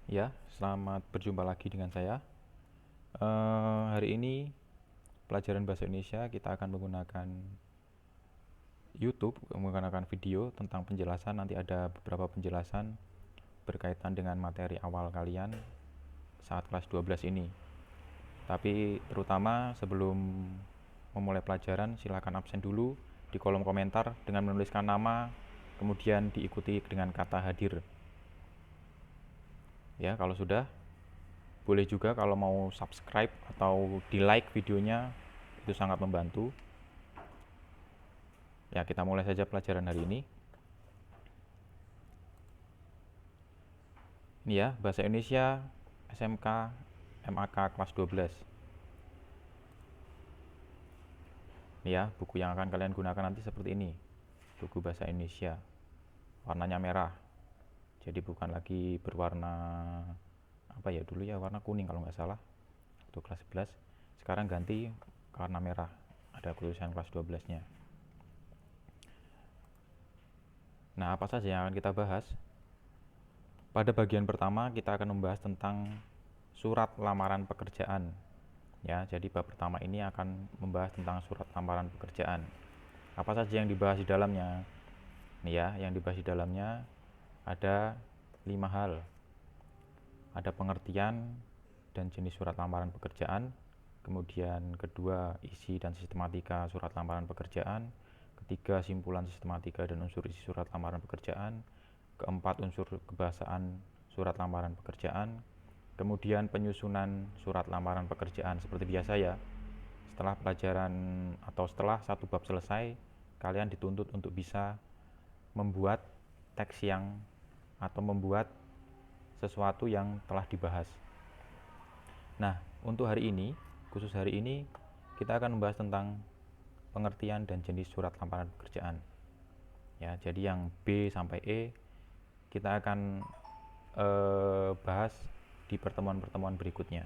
Ya, selamat berjumpa lagi dengan saya. Hari ini pelajaran bahasa Indonesia kita akan menggunakan YouTube, menggunakan video tentang penjelasan. Nanti ada beberapa penjelasan berkaitan dengan materi awal kalian saat kelas 12 ini. Tapi terutama sebelum memulai pelajaran, silakan absen dulu di kolom komentar dengan menuliskan nama, kemudian diikuti dengan kata hadir. Ya, kalau sudah, boleh juga kalau mau subscribe atau di like videonya, itu sangat membantu. Ya, kita mulai saja pelajaran hari ini. Ini ya, bahasa Indonesia SMK MAK kelas 12. Ini ya, buku yang akan kalian gunakan nanti seperti ini. Buku bahasa Indonesia. Warnanya merah. Jadi bukan lagi berwarna apa ya dulu ya, warna kuning kalau nggak salah. Untuk kelas 11. Sekarang ganti ke warna merah. Ada tulisan kelas 12-nya. Nah, apa saja yang akan kita bahas? Pada bagian pertama kita akan membahas tentang surat lamaran pekerjaan. Ya, jadi bab pertama ini akan membahas tentang surat lamaran pekerjaan. Apa saja yang dibahas di dalamnya? Nih ya, yang dibahas di dalamnya ada 5 hal. Ada pengertian dan jenis surat lamaran pekerjaan, kemudian kedua isi dan sistematika surat lamaran pekerjaan, ketiga simpulan sistematika dan unsur isi surat lamaran pekerjaan, keempat unsur kebahasaan surat lamaran pekerjaan, kemudian penyusunan surat lamaran pekerjaan. Seperti biasa ya, setelah pelajaran atau setelah satu bab selesai, kalian dituntut untuk bisa membuat teks yang atau membuat sesuatu yang telah dibahas. Nah, untuk hari ini, khusus hari ini, kita akan membahas tentang pengertian dan jenis surat lamaran pekerjaan. Ya, jadi yang B sampai E kita akan bahas di pertemuan-pertemuan berikutnya.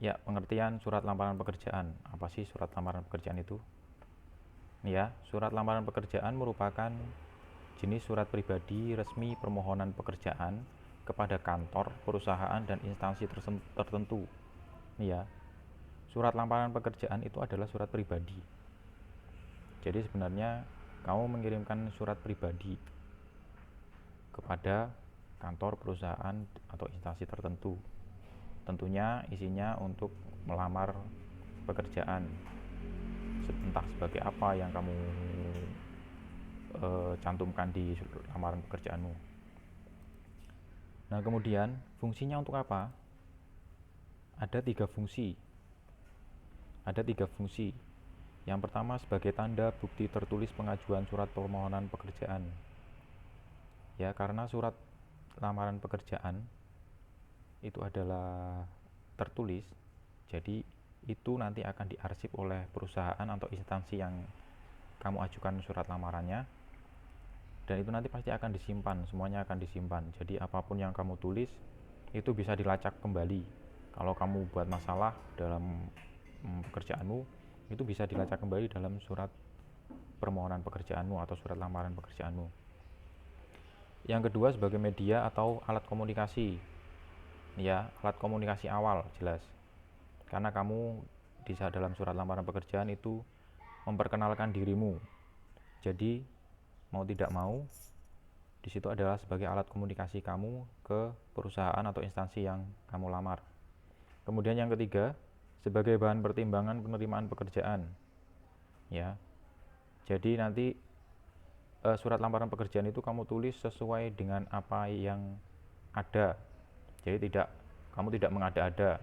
Ya, pengertian surat lamaran pekerjaan. Apa sih surat lamaran pekerjaan itu? Ya, surat lamaran pekerjaan merupakan jenis surat pribadi resmi permohonan pekerjaan kepada kantor, perusahaan, dan instansi tertentu. Ya, surat lamaran pekerjaan itu adalah surat pribadi. Jadi sebenarnya kamu mengirimkan surat pribadi kepada kantor, perusahaan, atau instansi tertentu. Tentunya isinya untuk melamar pekerjaan. Entah sebagai apa yang kamu cantumkan di lamaran pekerjaanmu. Nah, kemudian fungsinya untuk apa? Ada tiga fungsi. Yang pertama sebagai tanda bukti tertulis pengajuan surat permohonan pekerjaan. Ya, karena surat lamaran pekerjaan itu adalah tertulis, jadi itu nanti akan diarsip oleh perusahaan atau instansi yang kamu ajukan surat lamarannya, dan itu nanti pasti akan disimpan, semuanya akan disimpan. Jadi apapun yang kamu tulis itu bisa dilacak kembali. Kalau kamu buat masalah dalam pekerjaanmu, itu bisa dilacak kembali dalam surat permohonan pekerjaanmu atau surat lamaran pekerjaanmu. Yang kedua sebagai media atau alat komunikasi. Ya, alat komunikasi awal jelas. Karena kamu di dalam surat lamaran pekerjaan itu memperkenalkan dirimu. Jadi mau tidak mau di situ adalah sebagai alat komunikasi kamu ke perusahaan atau instansi yang kamu lamar. Kemudian yang ketiga, sebagai bahan pertimbangan penerimaan pekerjaan. Ya. Jadi nanti surat lamaran pekerjaan itu kamu tulis sesuai dengan apa yang ada. Jadi kamu tidak mengada-ada.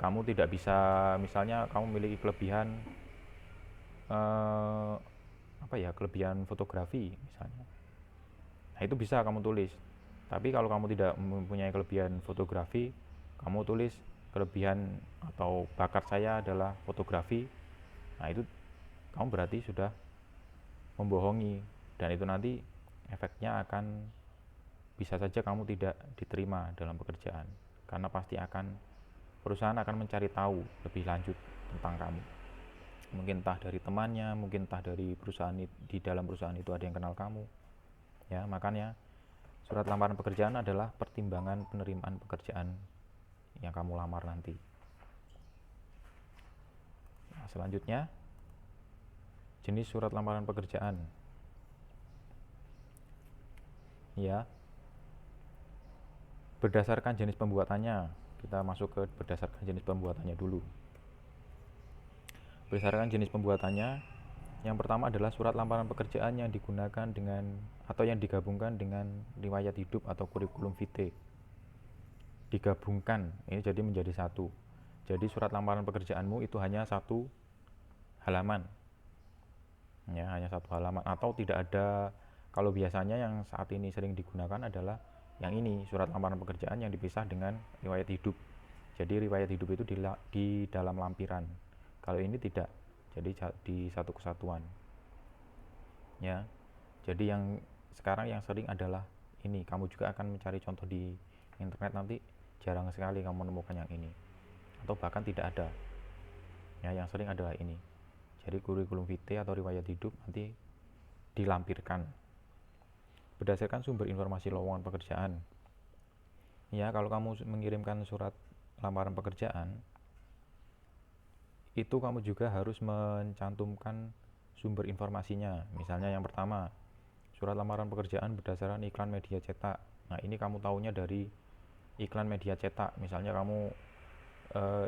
Kamu tidak bisa, misalnya kamu memiliki kelebihan kelebihan fotografi misalnya. Nah, itu bisa kamu tulis. Tapi kalau kamu tidak mempunyai kelebihan fotografi, kamu tulis kelebihan atau bakat saya adalah fotografi. Nah, itu kamu berarti sudah membohongi, dan itu nanti efeknya akan bisa saja kamu tidak diterima dalam pekerjaan, karena pasti perusahaan akan mencari tahu lebih lanjut tentang kamu. Mungkin entah dari temannya, mungkin entah dari perusahaan, di dalam perusahaan itu ada yang kenal kamu. Ya, makanya surat lamaran pekerjaan adalah pertimbangan penerimaan pekerjaan yang kamu lamar nanti. Nah, selanjutnya jenis surat lamaran pekerjaan. Ya, berdasarkan jenis pembuatannya, kita masuk ke berdasarkan jenis pembuatannya dulu. Berdasarkan jenis pembuatannya, yang pertama adalah surat lamaran pekerjaan yang digunakan dengan atau yang digabungkan dengan riwayat hidup atau kurikulum vitae. Digabungkan, ini jadi menjadi satu. Jadi surat lamaran pekerjaanmu itu hanya satu halaman. Ya, hanya satu halaman atau tidak ada. Kalau biasanya yang saat ini sering digunakan adalah yang ini, surat lamaran pekerjaan yang dipisah dengan riwayat hidup. Jadi riwayat hidup itu di dalam lampiran. Kalau ini tidak, jadi di satu kesatuan. Ya, jadi yang sekarang yang sering adalah ini. Kamu juga akan mencari contoh di internet nanti, jarang sekali kamu menemukan yang ini, atau bahkan tidak ada. Ya, yang sering adalah ini. Jadi kurikulum vitae atau riwayat hidup nanti dilampirkan berdasarkan sumber informasi lowongan pekerjaan. Ya, kalau kamu mengirimkan surat lamaran pekerjaan, itu kamu juga harus mencantumkan sumber informasinya. Misalnya yang pertama, surat lamaran pekerjaan berdasarkan iklan media cetak. Nah, ini kamu tahunya dari iklan media cetak. Misalnya kamu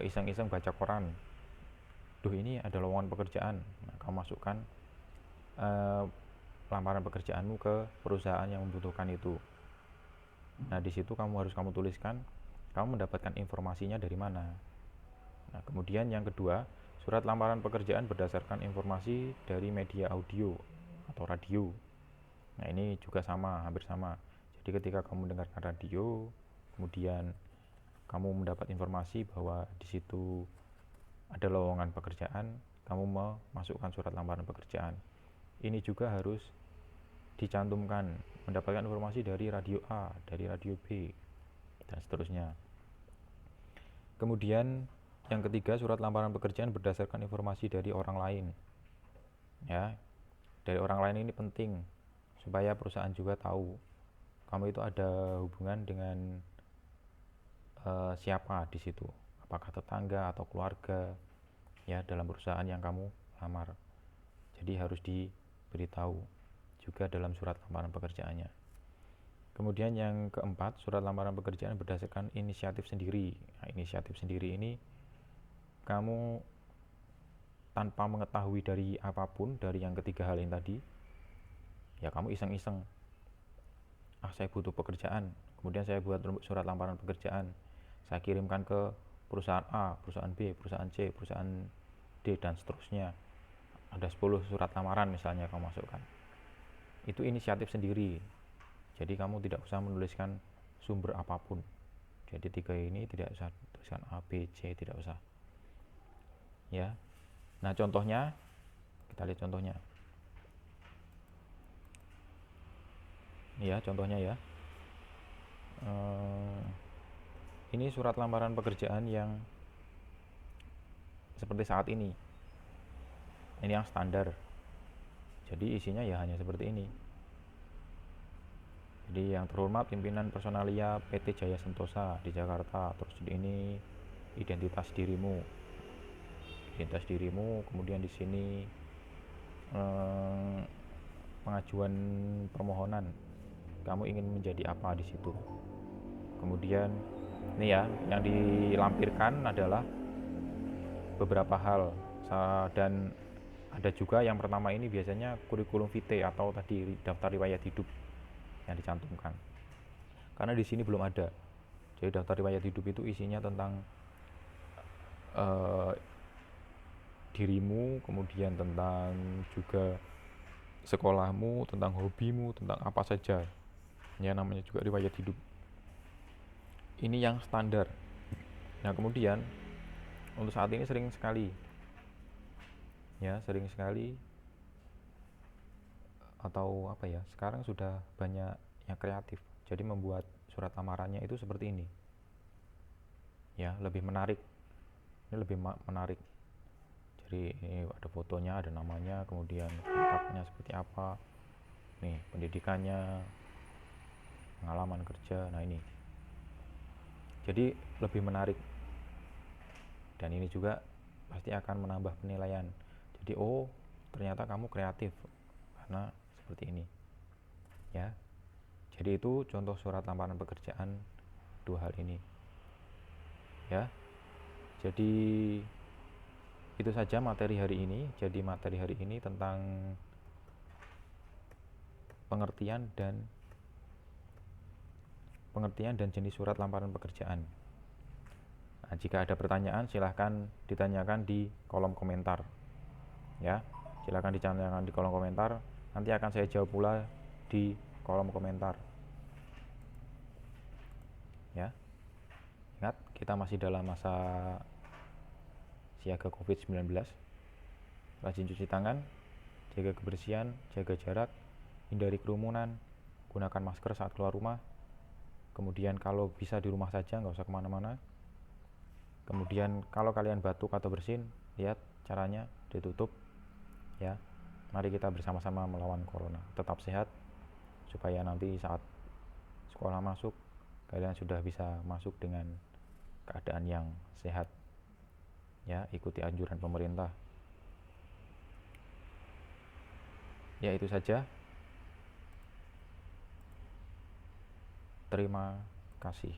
iseng-iseng baca koran, duh ini ada lowongan pekerjaan. Nah, kamu masukkan lamaran pekerjaanmu ke perusahaan yang membutuhkan itu. Nah, di situ kamu tuliskan kamu mendapatkan informasinya dari mana. Nah, kemudian yang kedua, surat lamaran pekerjaan berdasarkan informasi dari media audio atau radio. Nah, ini juga sama, hampir sama. Jadi ketika kamu mendengarkan radio, kemudian kamu mendapat informasi bahwa di situ ada lowongan pekerjaan, kamu memasukkan surat lamaran pekerjaan. Ini juga harus dicantumkan, mendapatkan informasi dari radio A, dari radio B, dan seterusnya. Kemudian yang ketiga, surat lamaran pekerjaan berdasarkan informasi dari orang lain. Ya, dari orang lain ini penting supaya perusahaan juga tahu kamu itu ada hubungan dengan siapa di situ, apakah tetangga atau keluarga ya dalam perusahaan yang kamu lamar. Jadi harus diberitahu juga dalam surat lamaran pekerjaannya. Kemudian yang keempat, surat lamaran pekerjaan berdasarkan inisiatif sendiri. Nah, inisiatif sendiri ini kamu tanpa mengetahui dari apapun dari yang ketiga hal ini tadi, ya kamu iseng-iseng, saya butuh pekerjaan, kemudian saya buat surat lamaran pekerjaan, saya kirimkan ke perusahaan A, perusahaan B, perusahaan C, perusahaan D, dan seterusnya. Ada 10 surat lamaran misalnya kamu masukkan. Itu inisiatif sendiri. Jadi kamu tidak usah menuliskan sumber apapun. Jadi 3 ini tidak usah tuliskan A, B, C, tidak usah. Ya. Nah, contohnya kita lihat contohnya. Ya, contohnya ya. Ini surat lamaran pekerjaan yang seperti saat ini. Ini yang standar. Jadi isinya ya hanya seperti ini. Jadi yang terhormat pimpinan personalia PT Jaya Sentosa di Jakarta. Terus ini identitas dirimu. Kemudian di sini pengajuan permohonan. Kamu ingin menjadi apa di situ. Kemudian ini ya, yang dilampirkan adalah beberapa hal, dan ada juga yang pertama ini biasanya kurikulum vitae atau tadi daftar riwayat hidup yang dicantumkan. Karena di sini belum ada. Jadi daftar riwayat hidup itu isinya tentang dirimu, kemudian tentang juga sekolahmu, tentang hobimu, tentang apa saja. Ya, namanya juga riwayat hidup. Ini yang standar. Nah, kemudian untuk saat ini sering sekali atau apa ya, sekarang sudah banyak yang kreatif. Jadi membuat surat lamarannya itu seperti ini. Ya, lebih menarik. Ini lebih menarik. Jadi ini ada fotonya, ada namanya, kemudian kontaknya seperti apa. nih pendidikannya, pengalaman kerja. Nah ini jadi lebih menarik, dan ini juga pasti akan menambah penilaian. Jadi oh ternyata kamu kreatif karena seperti ini ya. Jadi itu contoh surat lamaran pekerjaan, dua hal ini ya. Jadi itu saja materi hari ini. Jadi materi hari ini tentang pengertian dan jenis surat lamaran pekerjaan. Nah, jika ada pertanyaan silahkan ditanyakan di kolom komentar ya. Silahkan ditanyakan di kolom komentar, nanti akan saya jawab pula di kolom komentar ya. Ingat, kita masih dalam masa siaga COVID-19. Rajin cuci tangan, jaga kebersihan, jaga jarak, hindari kerumunan, gunakan masker saat keluar rumah. Kemudian kalau bisa di rumah saja, nggak usah kemana-mana. Kemudian kalau kalian batuk atau bersin, lihat caranya ditutup ya. Mari kita bersama-sama melawan corona. Tetap sehat supaya nanti saat sekolah masuk kalian sudah bisa masuk dengan keadaan yang sehat ya. Ikuti anjuran pemerintah ya. Itu saja, terima kasih.